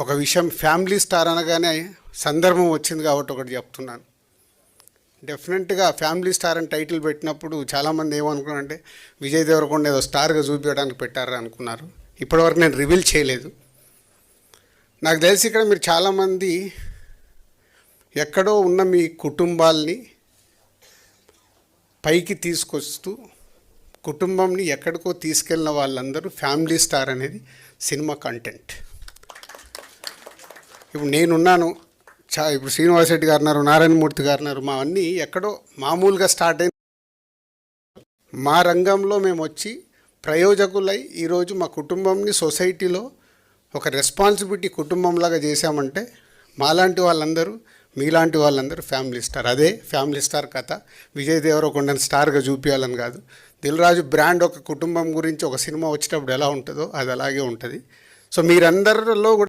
ఒక విషయం family star అనగానే సందర్భం వచ్చింది కాబట్టి ఒకటి చెప్తున్నాను. డెఫినెట్గా ఫ్యామిలీ స్టార్ అని టైటిల్ పెట్టినప్పుడు చాలామంది ఏమనుకున్నారంటే విజయ్ దేవరకొండ ఏదో స్టార్గా చూపించడానికి పెట్టారు అనుకున్నారు. ఇప్పటివరకు నేను రివీల్ చేయలేదు. నాకు తెలిసి ఇక్కడ మీరు చాలామంది ఎక్కడో ఉన్న మీ కుటుంబాల్ని పైకి తీసుకొస్తూ కుటుంబంని ఎక్కడికో తీసుకెళ్ళిన వాళ్ళందరూ ఫ్యామిలీ స్టార్ అనేది సినిమా కంటెంట్. ఇప్పుడు నేనున్నాను, ఇప్పుడు శ్రీనివాస్ రెడ్డి గారు ఉన్నారు, నారాయణమూర్తి గారు ఉన్నారు. మా అన్నీ ఎక్కడో మామూలుగా స్టార్ట్ అయిన మా రంగంలో మేము వచ్చి ప్రయోజకులై ఈరోజు మా కుటుంబంని సొసైటీలో ఒక రెస్పాన్సిబిలిటీ కుటుంబంలాగా చేశామంటే మాలాంటి వాళ్ళందరూ మీలాంటి వాళ్ళందరూ ఫ్యామిలీ స్టార్. అదే ఫ్యామిలీ స్టార్ కథ. విజయ్ దేవరకొండని స్టార్గా చూపించాలని కాదు. దిల్ రాజు బ్రాండ్ ఒక కుటుంబం గురించి ఒక సినిమా వచ్చేటప్పుడు ఎలా ఉంటుందో అది అలాగే ఉంటుంది. సో మీరందరిలో కూడా